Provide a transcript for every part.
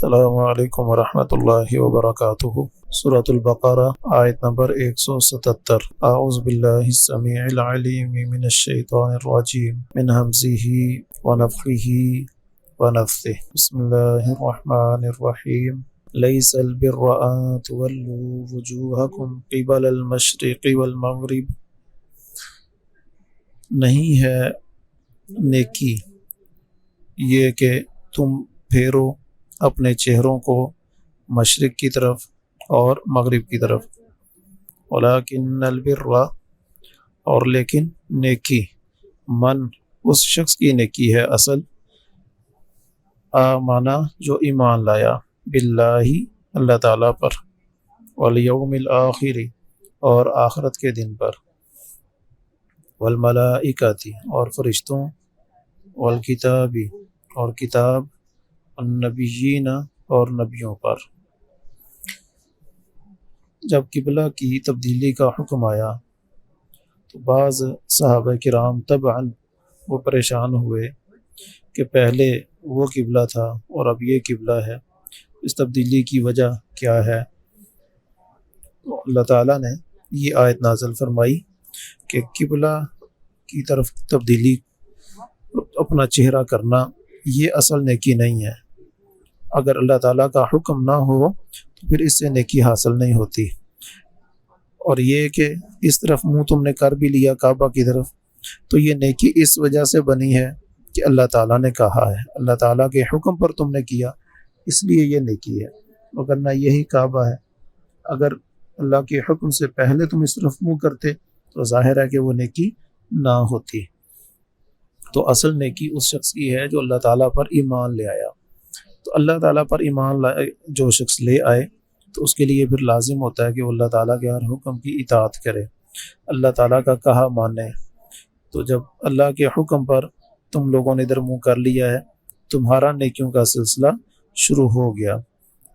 السلام علیکم ورحمۃ اللہ وبرکاتہ۔ سورۃ البقرہ آیت نمبر 177۔ اعوذ باللہ السمیع العلیم من الشیطان الرجیم من ہمزہ ونفخہ ونفثہ۔ بسم اللہ الرحمن الرحیم۔ لیس البر ان تولوا وجوہکم قبل المشرق والمغرب، نہیں ہے نیکی یہ کہ تم پھیرو اپنے چہروں کو مشرق کی طرف اور مغرب کی طرف، ولیکن البر، اور لیکن نیکی، من اس شخص کی نیکی ہے اصل، آمانا جو ایمان لایا، باللہ اللہ تعالیٰ پر، والیوم الآخر اور آخرت کے دن پر، والملائکۃ اور فرشتوں، والکتابی اور کتاب، النبیین اور نبیوں پر۔ جب قبلہ کی تبدیلی کا حکم آیا تو بعض صحابہ کرام طبعاً وہ پریشان ہوئے کہ پہلے وہ قبلہ تھا اور اب یہ قبلہ ہے، اس تبدیلی کی وجہ کیا ہے؟ تو اللہ تعالیٰ نے یہ آیت نازل فرمائی کہ قبلہ کی طرف تبدیلی، اپنا چہرہ کرنا، یہ اصل نیکی نہیں ہے۔ اگر اللہ تعالیٰ کا حکم نہ ہو تو پھر اس سے نیکی حاصل نہیں ہوتی۔ اور یہ کہ اس طرف منہ تم نے کر بھی لیا کعبہ کی طرف، تو یہ نیکی اس وجہ سے بنی ہے کہ اللہ تعالیٰ نے کہا ہے، اللہ تعالیٰ کے حکم پر تم نے کیا، اس لیے یہ نیکی ہے۔ وگرنہ یہی کعبہ ہے، اگر اللہ کے حکم سے پہلے تم اس طرف منہ کرتے تو ظاہر ہے کہ وہ نیکی نہ ہوتی۔ تو اصل نیکی اس شخص کی ہے جو اللہ تعالیٰ پر ایمان لے آیا۔ تو اللہ تعالیٰ پر ایمان لائے جو شخص لے آئے تو اس کے لیے پھر لازم ہوتا ہے کہ وہ اللہ تعالیٰ کے ہر حکم کی اطاعت کرے، اللہ تعالیٰ کا کہا مانے۔ تو جب اللہ کے حکم پر تم لوگوں نے ادھر منہ کر لیا ہے، تمہارا نیکیوں کا سلسلہ شروع ہو گیا۔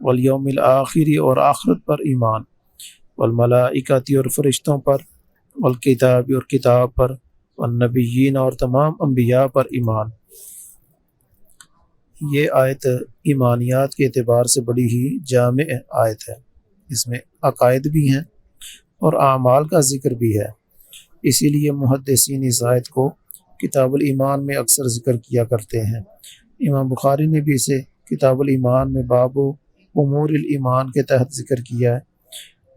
والیوم الآخر اور آخرت پر ایمان، والملائکۃ اور فرشتوں پر، والکتاب اور کتاب پر، والنبیین اور تمام انبیاء پر ایمان۔ یہ آیت ایمانیات کے اعتبار سے بڑی ہی جامع آیت ہے، اس میں عقائد بھی ہیں اور اعمال کا ذکر بھی ہے، اسی لیے محدثین اس آیت کو کتاب الایمان میں اکثر ذکر کیا کرتے ہیں۔ امام بخاری نے بھی اسے کتاب الایمان میں باب امور الایمان کے تحت ذکر کیا ہے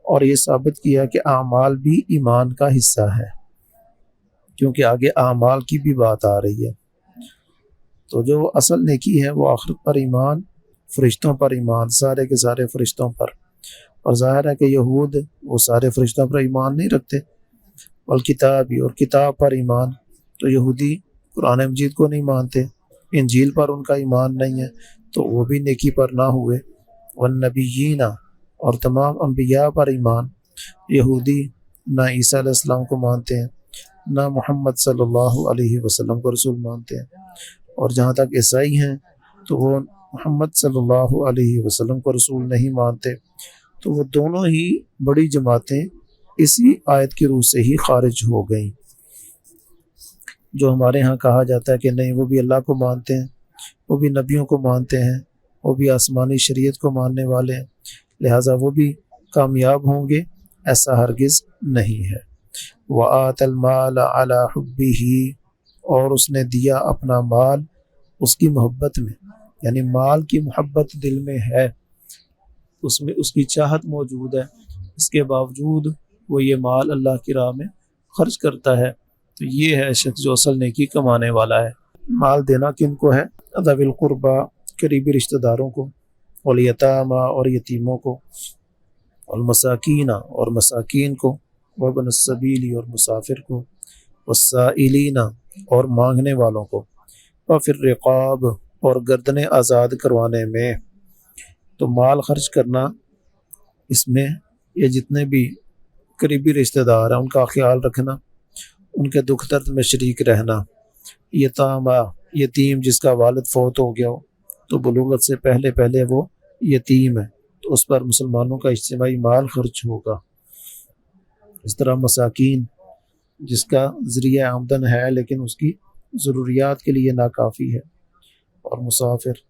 اور یہ ثابت کیا کہ اعمال بھی ایمان کا حصہ ہے، کیونکہ آگے اعمال کی بھی بات آ رہی ہے۔ تو جو اصل نیکی ہے وہ آخرت پر ایمان، فرشتوں پر ایمان، سارے کے سارے فرشتوں پر۔ اور ظاہر ہے کہ یہود وہ سارے فرشتوں پر ایمان نہیں رکھتے، والکتابی اور کتاب پر ایمان، تو یہودی قرآن مجید کو نہیں مانتے، انجیل پر ان کا ایمان نہیں ہے، تو وہ بھی نیکی پر نہ ہوئے۔ والنبیین اور تمام انبیاء پر ایمان، یہودی نہ عیسیٰ علیہ السلام کو مانتے ہیں، نہ محمد صلی اللہ علیہ وسلم کو رسول مانتے ہیں، اور جہاں تک عیسائی ہیں تو وہ محمد صلی اللہ علیہ وسلم کو رسول نہیں مانتے۔ تو وہ دونوں ہی بڑی جماعتیں اسی آیت کی روح سے ہی خارج ہو گئیں۔ جو ہمارے ہاں کہا جاتا ہے کہ نہیں وہ بھی اللہ کو مانتے ہیں، وہ بھی نبیوں کو مانتے ہیں، وہ بھی آسمانی شریعت کو ماننے والے ہیں، لہٰذا وہ بھی کامیاب ہوں گے، ایسا ہرگز نہیں ہے۔ وَآتَى الْمَالَ عَلَى حُبِّهِ اور اس نے دیا اپنا مال اس کی محبت میں، یعنی مال کی محبت دل میں ہے، اس میں اس کی چاہت موجود ہے، اس کے باوجود وہ یہ مال اللہ کی راہ میں خرچ کرتا ہے، تو یہ ہے شخص جو اصل نیکی کمانے والا ہے۔ مال دینا کن کو ہے؟ ذوی القربیٰ، قریبی رشتہ داروں کو، والیتامیٰ اور یتیموں کو، والمساکین اور مساکین کو، وابن السبیل اور مسافر کو، والسائلین اور مانگنے والوں کو، وفی الرقاب اور گردنیں آزاد کروانے میں۔ تو مال خرچ کرنا، اس میں یہ جتنے بھی قریبی رشتہ دار ہیں ان کا خیال رکھنا، ان کے دکھ درد میں شریک رہنا۔ یتامہ، یتیم جس کا والد فوت ہو گیا ہو تو بلوغت سے پہلے پہلے وہ یتیم ہے، تو اس پر مسلمانوں کا اجتماعی مال خرچ ہوگا۔ اس طرح مساکین جس کا ذریعہ آمدن ہے لیکن اس کی ضروریات کے لیے ناکافی ہے، اور مسافر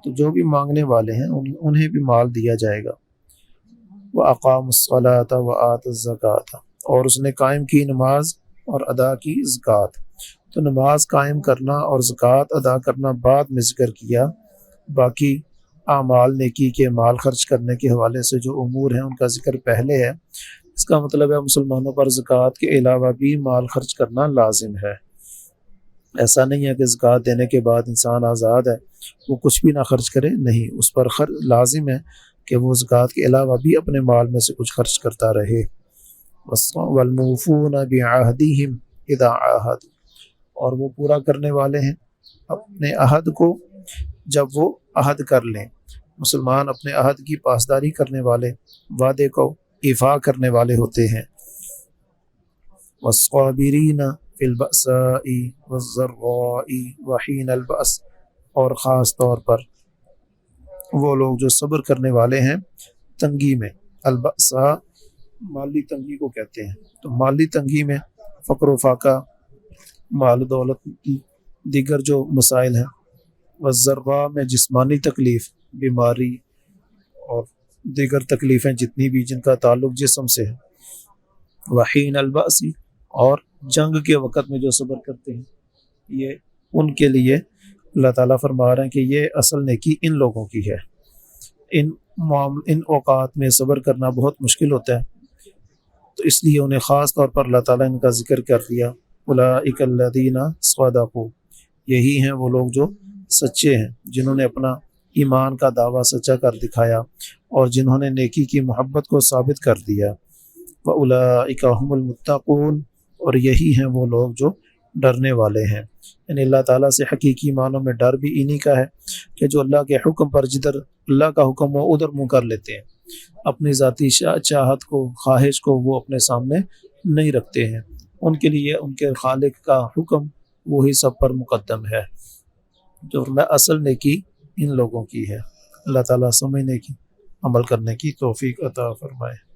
تو جو بھی مانگنے والے ہیں انہیں بھی مال دیا جائے گا۔ وَأَقَامُوا الصَّلَاةَ وَآتَوُا الزَّكَاةَ، اور اس نے قائم کی نماز اور ادا کی زکوٰۃ۔ تو نماز قائم کرنا اور زکوٰۃ ادا کرنا بعد میں ذکر کیا، باقی اعمال نیکی کے مال خرچ کرنے کے حوالے سے جو امور ہیں ان کا ذکر پہلے ہے۔ اس کا مطلب ہے مسلمانوں پر زکوٰۃ کے علاوہ بھی مال خرچ کرنا لازم ہے۔ ایسا نہیں ہے کہ زکوٰۃ دینے کے بعد انسان آزاد ہے، وہ کچھ بھی نہ خرچ کرے، نہیں، اس پر لازم ہے کہ وہ زکوٰۃ کے علاوہ بھی اپنے مال میں سے کچھ خرچ کرتا رہے۔ وَالْمُوفُونَ بِعَهْدِهِمْ إِذَا عَاهَدُوا، اور وہ پورا کرنے والے ہیں اپنے عہد کو جب وہ عہد کر لیں۔ مسلمان اپنے عہد کی پاسداری کرنے والے، وعدے کو ایفا کرنے والے ہوتے ہیں۔ وَالصَّابِرِينَ فِي الْبَأْسَاءِ وَالضَّرَّاءِ وَحِينَ الْبَأْسِ، اور خاص طور پر وہ لوگ جو صبر کرنے والے ہیں تنگی میں۔ البأساء مالی تنگی کو کہتے ہیں، تو مالی تنگی میں فقر و فاقہ، مال و دولت، دیگر جو مسائل ہیں۔ والضراء میں جسمانی تکلیف، بیماری اور دیگر تکلیفیں جتنی بھی جن کا تعلق جسم سے ہے۔ وحین البأس، اور جنگ کے وقت میں جو صبر کرتے ہیں، یہ ان کے لیے اللہ تعالیٰ فرما رہے ہیں کہ یہ اصل نیکی ان لوگوں کی ہے۔ ان اوقات میں صبر کرنا بہت مشکل ہوتا ہے، تو اس لیے انہیں خاص طور پر اللہ تعالیٰ نے ان کا ذکر کر دیا۔ اولئک الذین صدقوا، یہی ہیں وہ لوگ جو سچے ہیں، جنہوں نے اپنا ایمان کا دعویٰ سچا کر دکھایا اور جنہوں نے نیکی کی محبت کو ثابت کر دیا۔ وَأُولَئِكَ هُمُ الْمُتَّقُونَ، اور یہی ہیں وہ لوگ جو ڈرنے والے ہیں۔ یعنی اللہ تعالیٰ سے حقیقی معنوں میں ڈر بھی انہی کا ہے کہ جو اللہ کے حکم پر جدھر اللہ کا حکم ہو ادھر منہ کر لیتے ہیں، اپنی ذاتی چاہت کو، خواہش کو وہ اپنے سامنے نہیں رکھتے ہیں۔ ان کے لیے ان کے خالق کا حکم وہی سب پر مقدم ہے۔ جو اصل نیکی ان لوگوں کی ہے۔ اللہ تعالیٰ سمجھنے کی، عمل کرنے کی توفیق عطا فرمائے۔